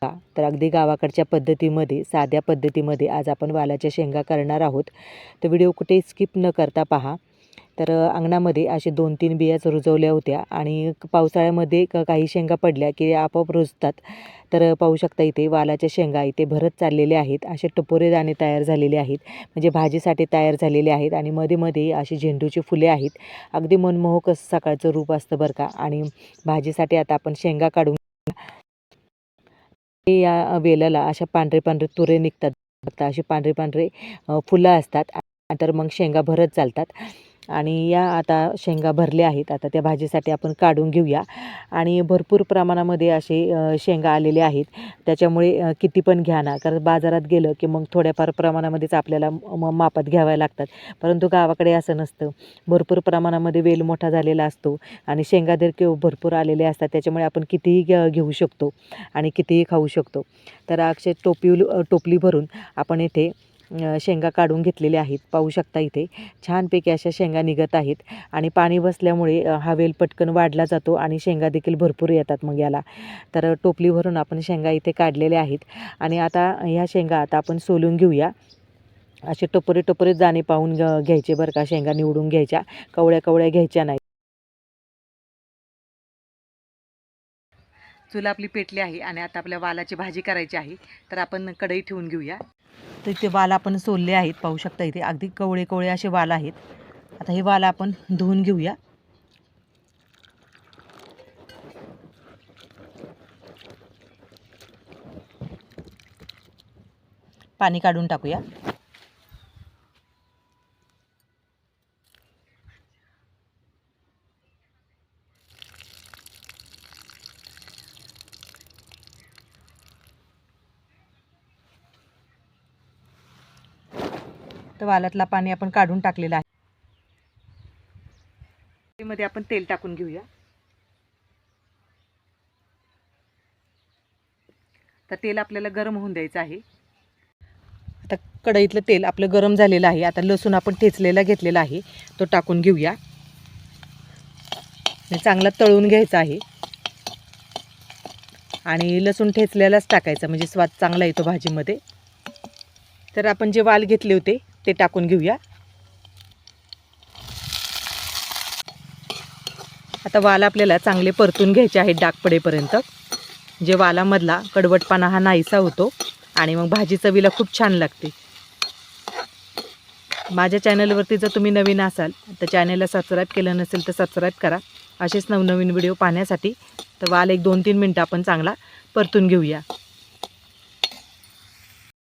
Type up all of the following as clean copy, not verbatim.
बघा. तर अगदी गावाकडच्या पद्धतीमध्ये, साध्या पद्धतीमध्ये आज आपण वालाच्या शेंगा करणार आहोत. तर व्हिडिओ कुठे स्किप न करता पहा. तर अंगणामध्ये असे 2-3 बियाच रुजवल्या होत्या आणि पावसाळ्यामध्ये काही शेंगा पडल्या की आपोआप रुजतात. तर पाहू शकता इथे वालाच्या शेंगा इथे भरत चाललेले आहेत. असे टपोरे दाणे तयार झालेले आहेत, म्हणजे भाजीसाठी तयार झालेले आहेत. आणि मध्ये मध्ये अशी झेंडूची फुले आहेत. अगदी मनमोहक असं सकाळचं रूप असतं बरं का. आणि भाजीसाठी आता आपण शेंगा काढून या वेलाला अशा पांढरे पांढरे तुरे निघतात. फक्त असे पांढरे पांढरे फुलं असतात. तर मग शेंगा भरत चालतात. आणि या आता शेंगा भरल्या आहेत. आता त्या भाजीसाठी आपण काढून घेऊया. आणि भरपूर प्रमाणामध्ये असे शेंगा आलेले आहेत. त्याच्यामुळे किती पण घ्या ना, कारण बाजारात गेलं की मग थोड्याफार प्रमाणामध्येच आपल्याला मापात घ्याव्या लागतात. परंतु गावाकडे असं नसतं. भरपूर प्रमाणामध्ये वेल मोठा झालेला असतो आणि शेंगा देखील भरपूर आलेले असतात. त्याच्यामुळे आपण कितीही घेऊ शकतो आणि कितीही खाऊ शकतो. तर अक्षय टोपली भरून आपण इथे शेंगा काढून घेतलेल्या आहेत. पाहू शकता इथे छानपैकी अशा शेंगा निघत आहेत. आणि पाणी बसल्यामुळे हा वेल पटकन वाढला जातो आणि शेंगा देखील भरपूर येतात मग याला. तर टोपली भरून आपण शेंगा इथे काढलेल्या आहेत. आणि आता ह्या शेंगा आता आपण सोलून घेऊया. असे टपोरे टपोरे दाणे पाहून घ्यायचे बरं का. शेंगा निवडून घ्यायच्या, कवळ्या कवळ्या घ्यायच्या नाही. चूल आपली पेटली आहे आणि आता आपल्या वालाची भाजी करायची आहे. तर आपण कढई ठेवून घेऊया. तर इथे वाल आपण सोलले आहेत. पाहू शकता इथे अगदी कवळे कवळे असे वाल आहेत. आता हे वाल आपण धुवून घेऊया. पाणी काढून टाकूया. तर वालातला पाणी आपण काढून टाकलेलं आहे. मध्ये आपण तेल टाकून घेऊया. तर तेल आपल्याला गरम होऊन द्यायचं आहे. आता कढईतलं तेल आपलं गरम झालेलं आहे. आता लसूण आपण ठेचलेला घेतलेला आहे, तो टाकून घेऊया. चांगला तळून घ्यायचा आहे. आणि लसूण ठेचलेलाच टाकायचा, म्हणजे स्वाद चांगला येतो भाजीमध्ये. तर आपण जे वाल घेतले होते ते टाकून घेऊया. आता वाल आपल्याला चांगले परतून घ्यायचे आहेत डाग पडेपर्यंत. जे वालामधला कडवटपणा हा नाहीसा होतो आणि मग भाजी चवीला खूप छान लागते. माझ्या चॅनलवरती जर तुम्ही नवीन असाल तर चॅनलला सबस्क्राईब केलं नसेल तर सबस्क्राईब करा, असेच नवनवीन व्हिडिओ पाहण्यासाठी. तर वाल 1-2-3 मिनटं आपण चांगला परतून घेऊया.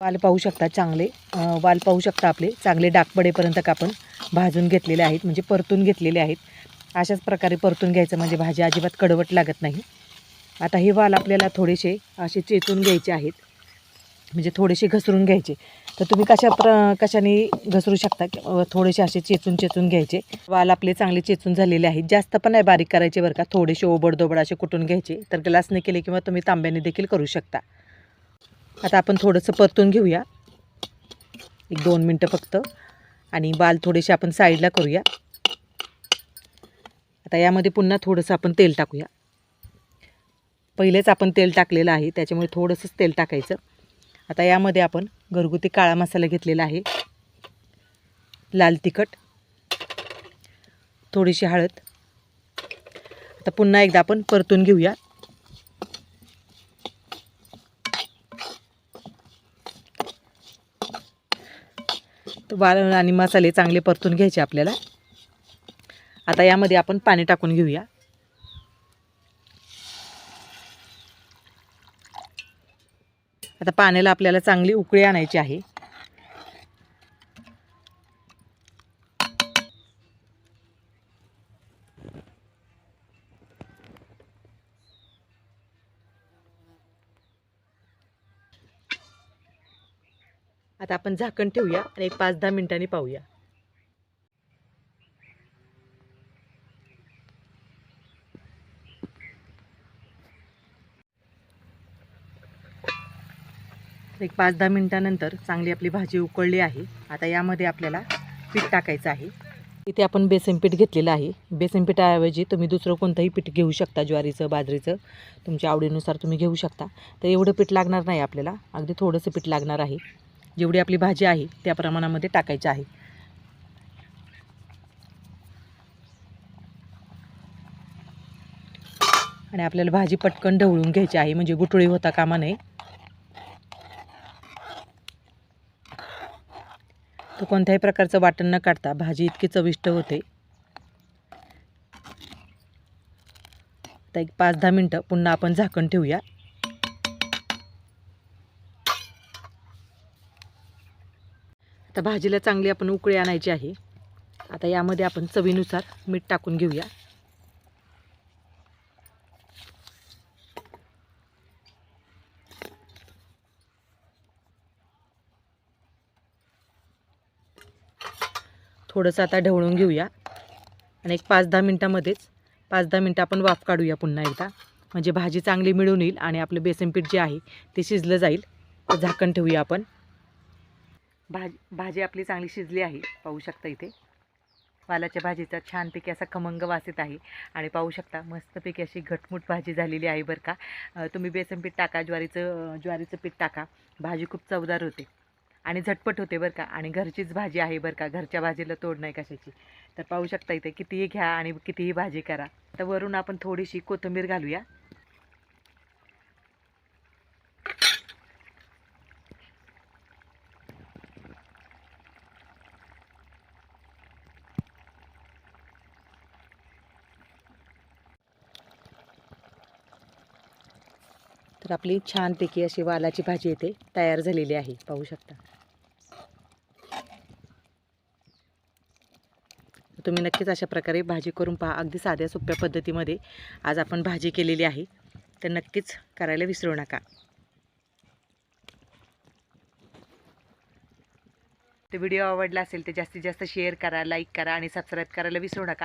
वाल पाहू शकता वाल पाहू शकता आपले चांगले डाग पडेपर्यंत आपण भाजून घेतलेले आहेत, म्हणजे परतून घेतलेले आहेत. अशाच प्रकारे परतून घ्यायचं, म्हणजे भाजी अजिबात कडवट लागत नाही. आता हे वाल आपल्याला थोडेसे असे चेचून घ्यायचे आहेत, म्हणजे थोडेसे घसरून घ्यायचे. तर तुम्ही कशाने घसरू शकता, थोडेसे असे चेचून घ्यायचे. वाल आपले चांगले चेचून झालेले आहेत. जास्त पण नाही बारीक करायचे बरं का. थोडेसे ओबडधोबड असे कुटून घ्यायचे. तर ग्लासने केले किंवा तुम्ही तांब्याने देखील करू शकता. आता आपण थोडंसं परतून घेऊया 1-2 मिनटं फक्त. आणि वाल थोडेसे आपण साईडला करूया. आता यामध्ये पुन्हा थोडंसं आपण तेल टाकूया. पहिलेच आपण तेल टाकलेलं आहे, त्याच्यामुळे थोडंसंच तेल टाकायचं. आता यामध्ये आपण घरगुती काळा मसाला घेतलेला आहे, लाल तिखट, थोडीशी हळद. आता पुन्हा एकदा आपण परतून घेऊया. वाल आणि मसाले चांगले परतून घ्यायचे आपल्याला. आता यामध्ये आपण पाणी टाकून घेऊया. आता पाण्याला आपल्याला चांगली उकळी आणायची आहे. आता आपण झाकण ठेवूया आणि एक 5-10 मिनिटांनी पाहूया. एक 5-10 मिनिटानंतर चांगली आपली भाजी उकळली आहे. आता यामध्ये आपल्याला पीठ टाकायचं आहे. इथे आपण बेसन पीठ घेतलेलं आहे. बेसन पीठाऐवजी तुम्ही दुसरं कोणतंही पीठ घेऊ शकता, ज्वारीचं, बाजरीचं, तुमच्या आवडीनुसार तुम्ही घेऊ शकता. तर एवढं पीठ लागणार नाही आपल्याला, अगदी थोडंसं पीठ लागणार आहे. जेवढी आपली भाजी आहे त्या प्रमाणामध्ये टाकायची आहे. आणि आपल्याला भाजी पटकन ढवळून घ्यायची आहे, म्हणजे गुठळी होता कामा नये. तर कोणत्याही प्रकारचं वाटण न काढता भाजी इतकी चविष्ट होते. आता एक 5-10 मिनटं पुन्हा आपण झाकण ठेवूया. आता भाजीला चांगली आपण उकळी आणायची आहे. आता यामध्ये आपण चवीनुसार मीठ टाकून घेऊया. थोडंसं आता ढवळून घेऊया आणि एक 5-10 मिनटामध्येच 5-10 मिनटं आपण वाफ काढूया पुन्हा एकदा, म्हणजे भाजी चांगली मिळून येईल आणि आपलं बेसन पीठ जे आहे ते शिजलं जाईल. तर झाकण ठेवूया आपण. भाजी आपली चांगली शिजली आहे, पाहू शकता. इथे वालाच्या भाजीचा छानपैकी असा खमंग वास येत आहे आणि पाहू शकता मस्तपैकी अशी घटमुट भाजी झालेली आहे बरं का. तुम्ही बेसन पीठ टाका, ज्वारीचं पीठ टाका, भाजी खूप चवदार होते आणि झटपट होते बरं का. आणि घरचीच भाजी आहे बरं का, घरच्या भाजीला तोड नाही कशाची. तर पाहू शकता इथे कितीही घ्या आणि कितीही भाजी करा. तर वरून आपण थोडीशी कोथिंबीर घालूया. तर आपली छानपैकी अशी वालाची भाजी येते तयार झालेली आहे, पाहू शकता. तुम्ही नक्कीच अशा प्रकारे भाजी करून पहा. अगदी साध्या सोप्या पद्धतीमध्ये आज आपण भाजी केलेली आहे. तर नक्कीच करायला विसरू नका. तर व्हिडिओ आवडला असेल तर जास्तीत जास्त शेअर करा, लाईक करा आणि सबस्क्राईब करायला विसरू नका.